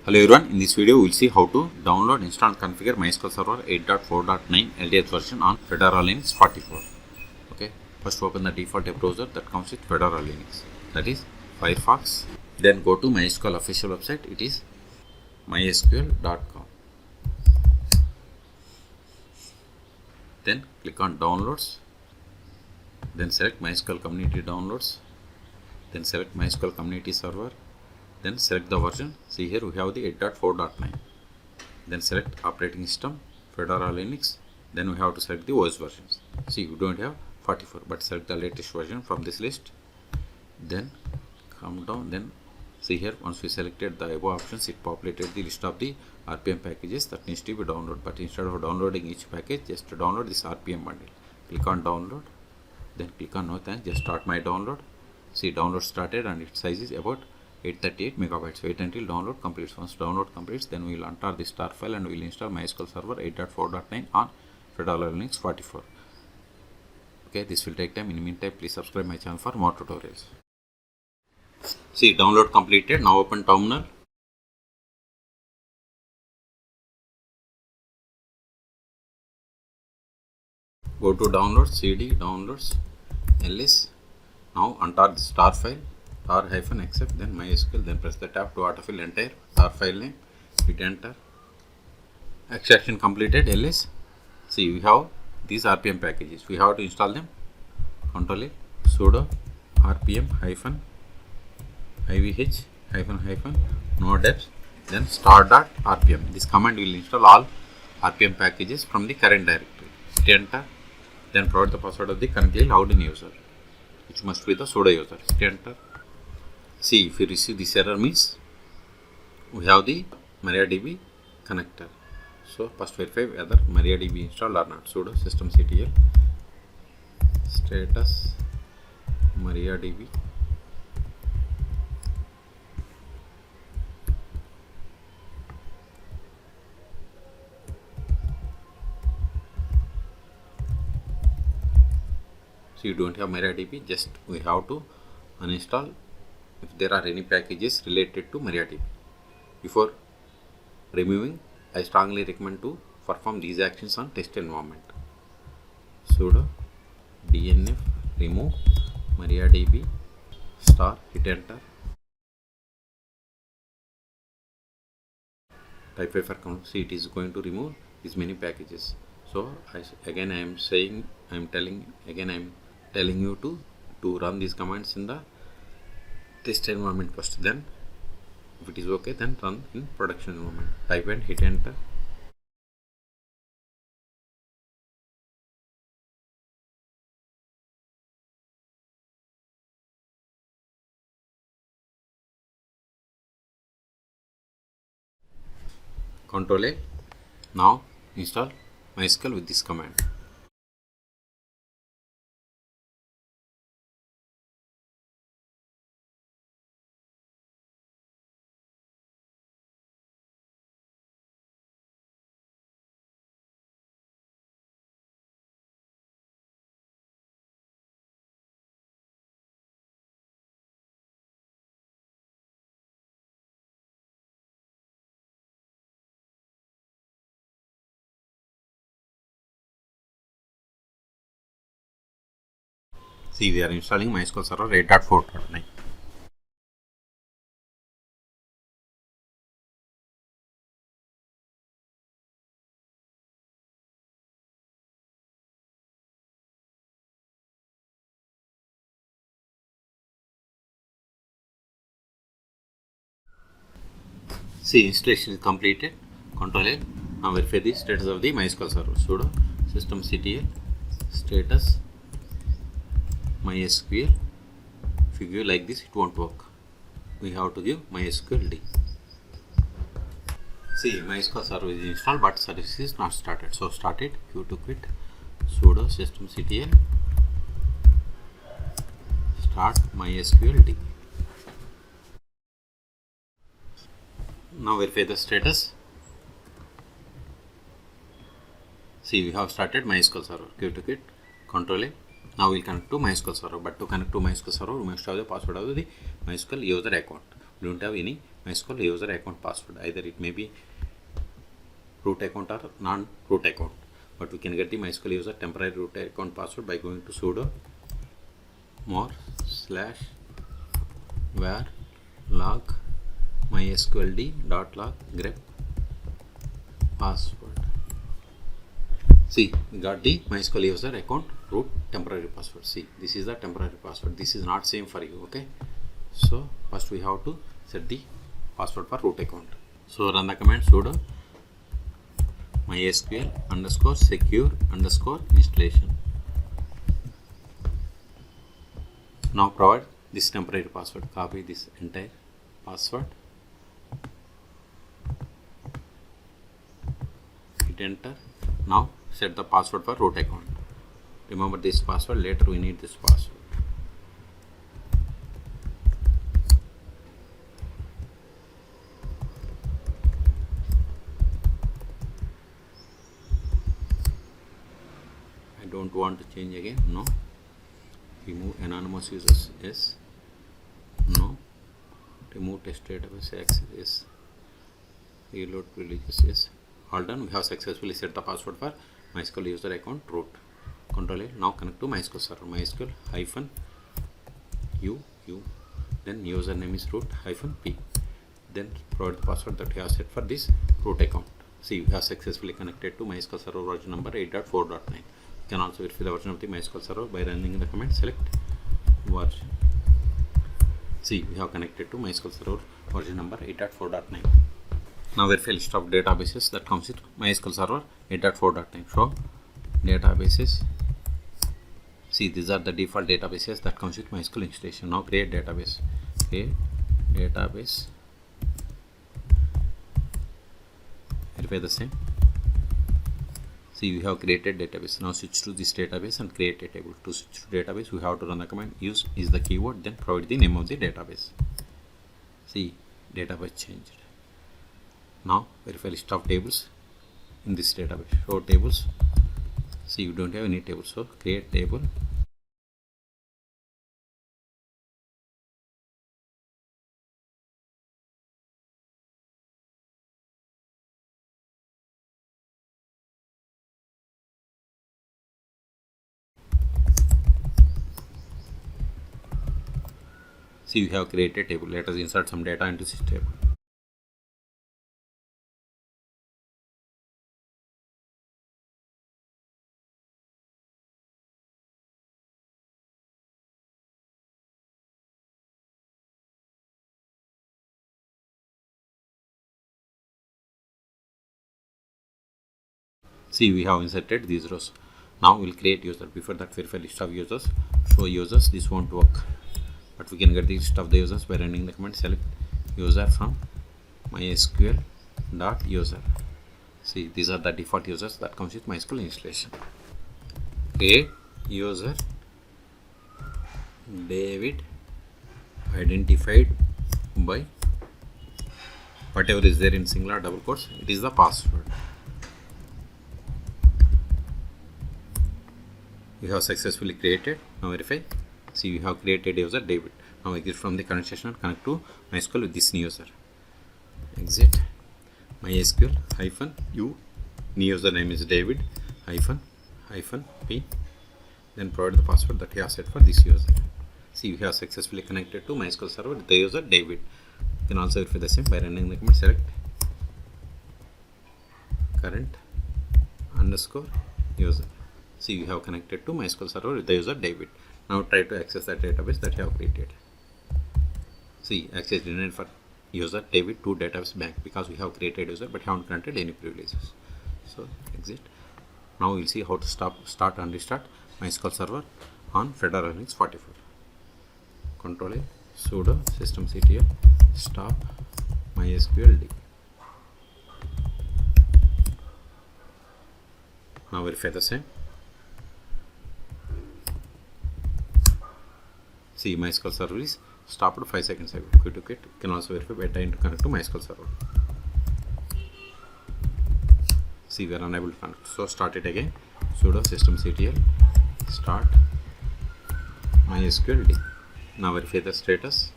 Hello everyone, in this video we will see how to download, install and configure MySQL Server 8.4.9 LTS version on Fedora Linux 44. Okay, first open the default web browser that comes with Fedora Linux, that is Firefox. Then go to MySQL official website, it is mysql.com. Then click on downloads, then select MySQL community downloads, then select MySQL community server. Then select the version. See here we have the 8.4.9. Then select operating system, Fedora Linux. Then we have to select the OS versions. See, we don't have 44, but select the latest version from this list. Then come down. Then see here, once we selected the above options, it populated the list of the RPM packages that needs to be downloaded. But instead of downloading each package, just to download this RPM bundle. Click on download. Then click on no thanks. Just start my download. See, download started and its size is about 838 megabytes. Wait until download completes. Once download completes, then we will enter the star file and we will install MySQL Server 8.4.9 on Fedora Linux 44. Okay, this will take time. In the meantime, please subscribe my channel for more tutorials. See, download completed. Now open terminal. Go to downloads, CD, downloads, ls. Now enter the star file. tar-accept, then MySQL, then press the tab to autofill entire tar file name, hit enter. Extraction completed, ls. See, we have these RPM packages, we have to install them. Ctrl A, sudo rpm -ivh -nodeps, then start.rpm. This command will install all RPM packages from the current directory. Hit enter, then provide the password of the currently logged in user, which must be the sudo user. Hit enter. See, if you receive this error means we have the MariaDB connector. So first verify whether MariaDB installed or not. Sudo systemctl status MariaDB. So you don't have MariaDB, just we have to uninstall if there are any packages related to MariaDB. Before removing, I strongly recommend to perform these actions on test environment. Sudo dnf remove MariaDB star, hit enter. Type for count. See, it is going to remove these many packages. So I am telling you to run these commands in the test environment first, then if it is okay, then run in production environment. Type and hit enter. Ctrl A. Now install MySQL with this command. See, we are installing MySQL Server 8.4.9. See, installation is completed. Ctrl A. Now verify the status of the MySQL Server. Sudo systemctl status MySQL. If you give like this, it won't work. We have to give MySQL D. See, MySQL Server is installed, but service is not started. So start it. Q to quit. Sudo systemctl start MySQL D. Now verify the status. See, we have started MySQL Server. Q to quit. Ctrl A. Now we will connect to MySQL Server. But to connect to MySQL Server, we must have the password of the MySQL user account. We don't have any MySQL user account password. Either it may be root account or non-root account, but we can get the MySQL user temporary root account password by going to sudo more/var log mysqld.log grep password. See, we got the MySQL user account root temporary password. See, this is the temporary password. This is not same for you. Okay, so first we have to set the password for root account. So run the command sudo mysql_secure_installation. Now provide this temporary password. Copy this entire password, hit enter. Now set the password for root account. Remember this password, later we need this password. I don't want to change again. No. Remove anonymous users. Yes. No. Remove test database access. Yes. Reload privileges. Yes. All done. We have successfully set the password for MySQL user account root. Control A. Now connect to MySQL server. MySQL-u. Then username is root-p. Then provide the password that you have set for this root account. See, we have successfully connected to MySQL server version number 8.4.9. You can also verify the version of the MySQL server by running the command select version. See, we have connected to MySQL server version number 8.4.9. Now verify list of databases that comes with MySQL server 8.4.9. So databases. See, these are the default databases that comes with MySQL installation. Now create database. Create database. Verify the same. See, we have created database. Now switch to this database and create a table. To switch to database, we have to run the command use is the keyword, then provide the name of the database. See, database changed. Now verify list of tables in this database. Show tables. See, you don't have any table, so create table. See, we have created a table. Let us insert some data into this table. See, we have inserted these rows. Now we'll create user. Before that, verify list of users. Show users. This won't work, but we can get the list of the users by running the command select user from mysql.user. See, these are the default users that comes with MySQL installation. Create user David identified by whatever is there in singular double quotes. It is the password. We have successfully created. Now verify. See, we have created user David. Now exit from the current session and connect to MySQL with this new user. Exit MySQL-u. New username is David -p. Then provide the password that you have set for this user. See, we have successfully connected to MySQL server with the user David. You can also verify the same by running the command select current_user. See, we have connected to MySQL server with the user David. Now try to access the database that you have created. See, access denied for user David to database bank because we have created user but haven't granted any privileges. So exit. Now we'll see how to start and restart MySQL server on Fedora Linux 44. Control A, sudo systemctl stop mysqld. Now verify the same. See, MySQL server is stopped 5 seconds ago. Quit to quit. You can also verify by trying to connect to MySQL server. See, we are unable to connect. So start it again. Sudo systemctl start mysqld. Now verify the status.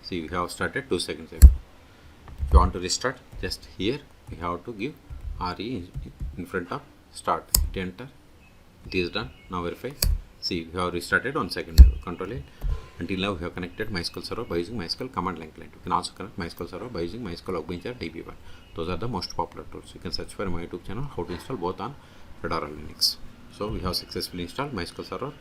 See, we have started 2 seconds ago. If you want to restart, just here we have to give RE in front of start. Hit enter. It is done. Now verify. See, we have restarted on second level. Control it. Until now we have connected MySQL Server by using MySQL command line client. You can also connect MySQL Server by using MySQL Workbench or DB1. Those are the most popular tools. You can search for my YouTube channel how to install both on Fedora Linux. So we have successfully installed MySQL Server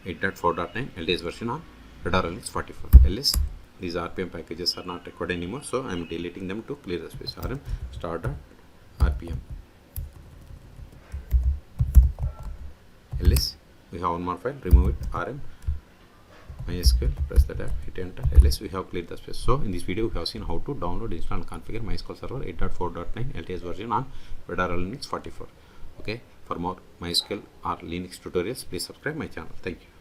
8.4.9 LTS version on Fedora Linux 44. ls these RPM packages are not required anymore, so I am deleting them to clear the space. rm start.rpm. ls we have one more file, remove it. rm MySQL, press the tab, hit enter. ls we have cleared the space. So in this video we have seen how to download, install and configure MySQL Server 8.4.9 LTS version on Fedora Linux 44. Okay, for more MySQL or Linux tutorials, please subscribe my channel. Thank you.